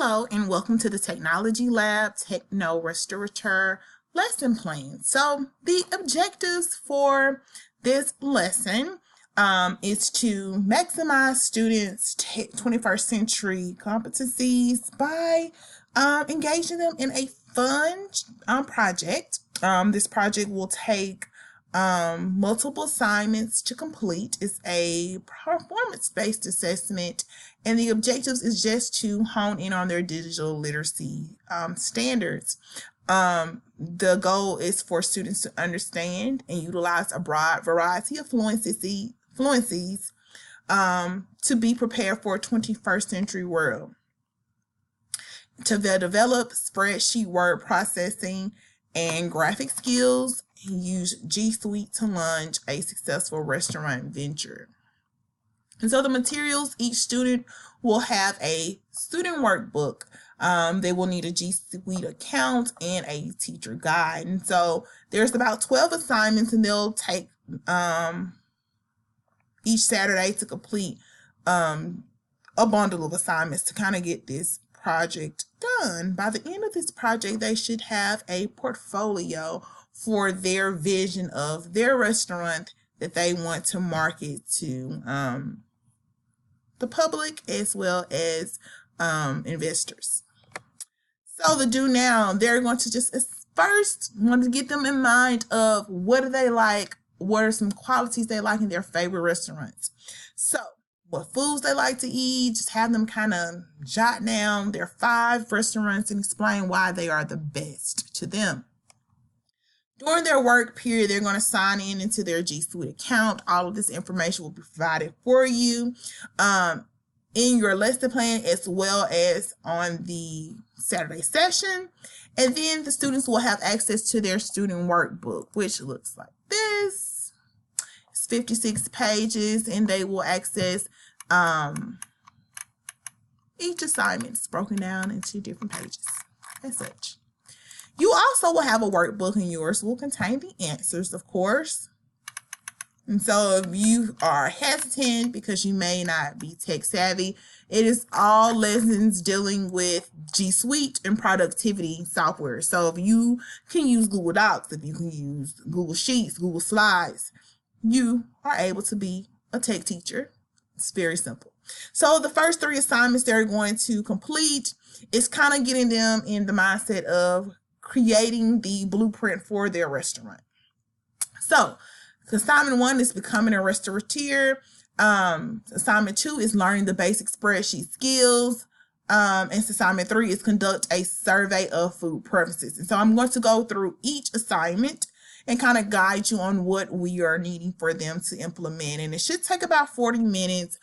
Hello and welcome to the Technology Lab Techno Restaurateur lesson plan. So the objectives for this lesson is to maximize students' 21st century competencies by engaging them in a fun project. This project will take multiple assignments to complete. It's a performance-based assessment, and the objectives is just to hone in on their digital literacy standards. The goal is for students to understand and utilize a broad variety of fluencies to be prepared for a 21st century world. To develop spreadsheet word processing and graphic skills, use G Suite to launch a successful restaurant venture. And so the materials, each student will have a student workbook. They will need a G Suite account and a teacher guide. And so there's about 12 assignments, and they'll take each Saturday to complete a bundle of assignments to kind of get this project done. By the end of this project, they should have a portfolio for their vision of their restaurant that they want to market to the public as well as investors. So the do now, they're going to just first want to get them in mind of what do they like, what are some qualities they like in their favorite restaurants. So what foods they like to eat, just have them kind of jot down their 5 restaurants and explain why they are the best to them. During their work period, they're going to sign in into their G Suite account. All of this information will be provided for you in your lesson plan as well as on the Saturday session. And then the students will have access to their student workbook, which looks like this. It's 56 pages, and they will access each assignment is broken down into different pages as such. You also will have a workbook, and yours will contain the answers, of course. And so if you are hesitant because you may not be tech savvy, it is all lessons dealing with G Suite and productivity software. So if you can use Google Docs, if you can use Google Sheets, Google Slides, you are able to be a tech teacher. It's very simple. So the first 3 assignments they're going to complete is kind of getting them in the mindset of creating the blueprint for their restaurant. So assignment 1 is becoming a restaurateur. Assignment 2 is learning the basic spreadsheet skills. And assignment 3 is conduct a survey of food preferences. And so I'm going to go through each assignment and kind of guide you on what we are needing for them to implement. And it should take about 40 minutes.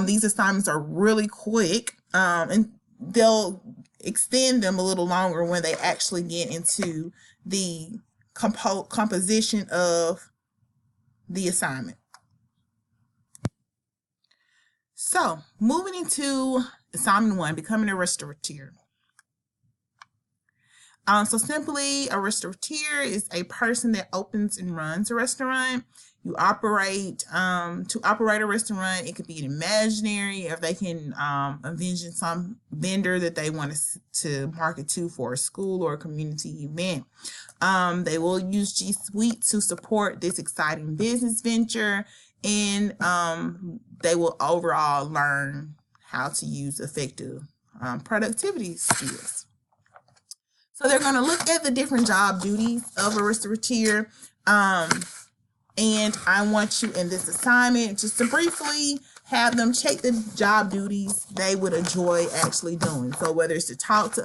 These assignments are really quick, and they'll extend them a little longer when they actually get into the composition of the assignment. So moving into assignment 1, becoming a restaurateur. So simply, a restaurateur is a person that opens and runs a restaurant. You operate, to operate a restaurant, it could be an imaginary, if they can envision some vendor that they want to market to for a school or a community event. They will use G Suite to support this exciting business venture, and they will overall learn how to use effective productivity skills. So they're going to look at the different job duties of a restaurateur. And I want you in this assignment just to briefly have them check the job duties they would enjoy actually doing. So whether it's to talk to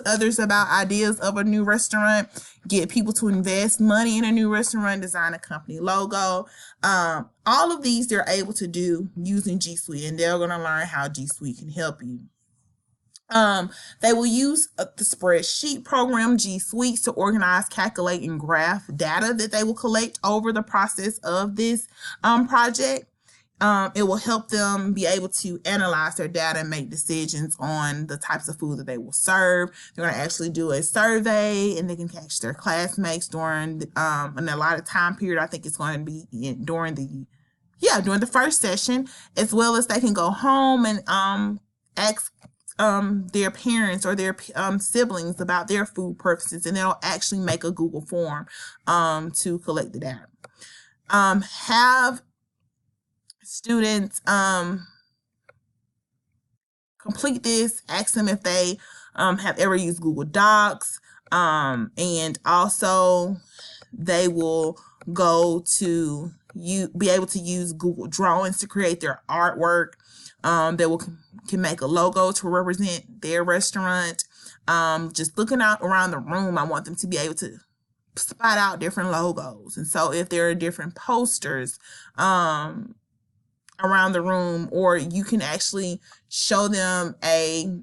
others about ideas of a new restaurant, get people to invest money in a new restaurant, design a company logo. All of these they're able to do using G Suite, and they're going to learn how G Suite can help you. They will use the spreadsheet program G Suite to organize, calculate, and graph data that they will collect over the process of this project. It will help them be able to analyze their data and make decisions on the types of food that they will serve. They're going to actually do a survey, and they can catch their classmates during in a lot of time period. I think it's going to be during the first session, as well as they can go home and ask their parents or their siblings about their food preferences, and they'll actually make a Google form to collect the data. Have students complete this, ask them if they have ever used Google Docs, and also they will go to be able to use Google Drawings to create their artwork. They can make a logo to represent their restaurant. Just looking out around the room, I want them to be able to spot out different logos. And so if there are different posters around the room, or you can actually show them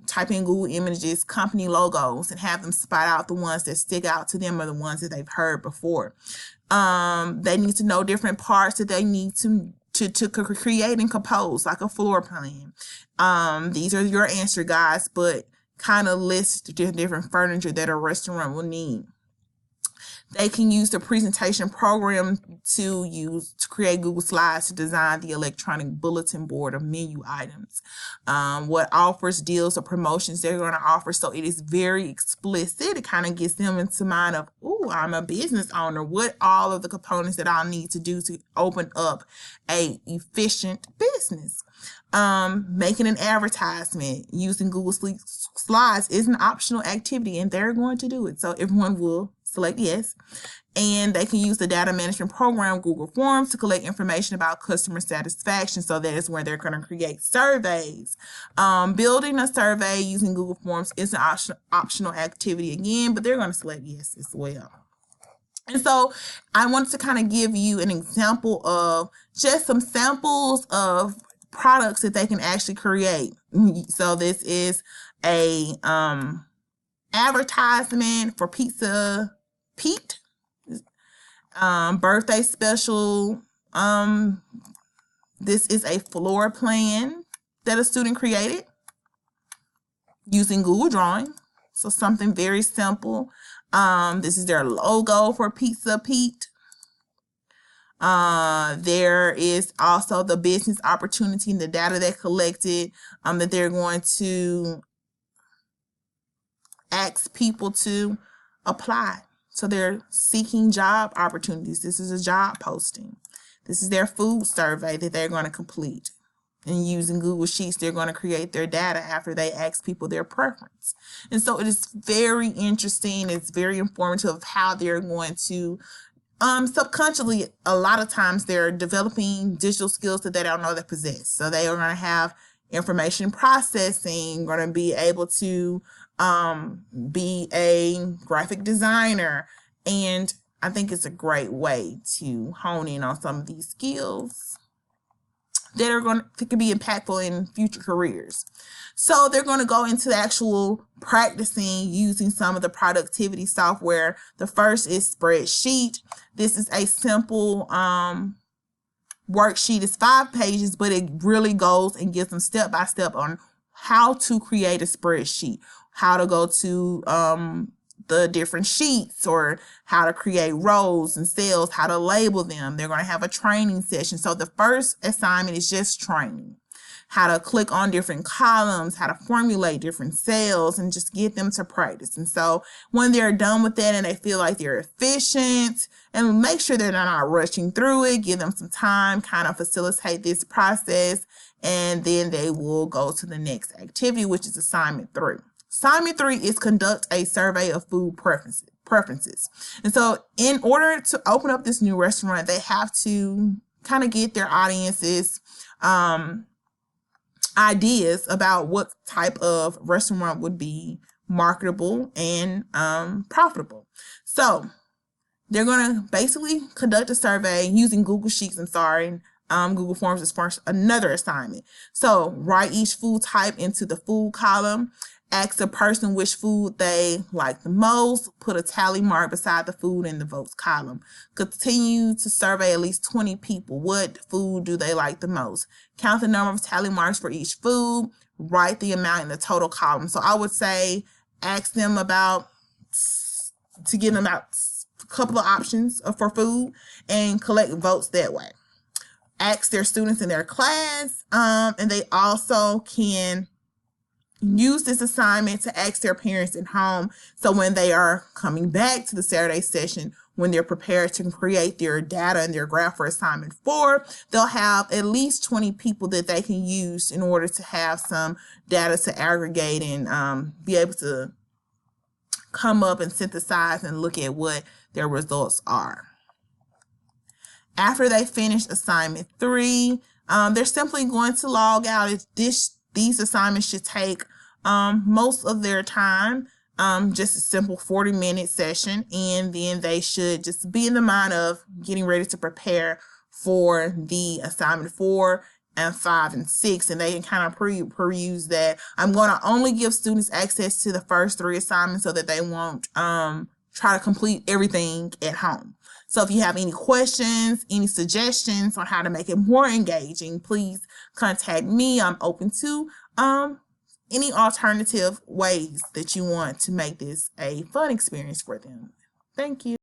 type in Google Images company logos and have them spot out the ones that stick out to them or the ones that they've heard before. They need to know different parts that they need to create and compose, like a floor plan. These are your answer guides, but kind of list the different furniture that a restaurant will need. They can use the presentation program to create Google Slides to design the electronic bulletin board of menu items. What offers, deals, or promotions they're going to offer. So it is very explicit. It kind of gets them into mind of, oh, I'm a business owner. What all of the components that I'll need to do to open up a efficient business. Making an advertisement using Google Slides is an optional activity, and they're going to do it. So everyone will select yes. And they can use the data management program, Google Forms, to collect information about customer satisfaction. So that is where they're going to create surveys. Building a survey using Google Forms is an optional activity again, but they're going to select yes as well. And so I wanted to kind of give you an example of just some samples of products that they can actually create. So this is a advertisement for Pizza Pete, birthday special. This is a floor plan that a student created using Google Drawing. So something very simple. This is their logo for Pizza Pete. There is also the business opportunity and the data they collected that they're going to ask people to apply. So they're seeking job opportunities. This is a job posting. This is their food survey that they're going to complete. And using Google Sheets, they're going to create their data after they ask people their preference. And so it is very interesting. It's very informative of how they're going to subconsciously, a lot of times they're developing digital skills that they don't know they possess. So they are going to have information processing, going to be able to be a graphic designer. And I think it's a great way to hone in on some of these skills that can be impactful in future careers. So they're going to go into the actual practicing using some of the productivity software. The first is Spreadsheet. This is a simple worksheet. It's 5 pages, but it really goes and gives them step by step on how to create a spreadsheet, how to go to the different sheets, or how to create rows and cells, how to label them. They're going to have a training session. So the first assignment is just training, how to click on different columns, how to formulate different cells, and just get them to practice. And so when they're done with that and they feel like they're efficient, and make sure they're not rushing through it, give them some time, kind of facilitate this process, and then they will go to the next activity, which is assignment 3. Assignment 3 is conduct a survey of food preferences. And so in order to open up this new restaurant, they have to kind of get their audience's ideas about what type of restaurant would be marketable and profitable. So they're going to basically conduct a survey using Google Sheets. Google Forms is first another assignment. So write each food type into the food column. Ask a person which food they like the most. Put a tally mark beside the food in the votes column. Continue to survey at least 20 people. What food do they like the most? Count the number of tally marks for each food. Write the amount in the total column. So I would say ask them to give them about a couple of options for food and collect votes that way. Ask their students in their class, and they also can use this assignment to ask their parents at home. So when they are coming back to the Saturday session, when they're prepared to create their data and their graph for assignment 4, they'll have at least 20 people that they can use in order to have some data to aggregate and be able to come up and synthesize and look at what their results are. After they finish assignment 3, they're simply going to log out. These assignments should take most of their time, just a simple 40-minute session, and then they should just be in the mind of getting ready to prepare for the assignment 4 and 5 and 6, and they can kind of peruse that. I'm going to only give students access to the first 3 assignments so that they won't try to complete everything at home. So if you have any questions, any suggestions on how to make it more engaging, please contact me. I'm open to any alternative ways that you want to make this a fun experience for them. Thank you.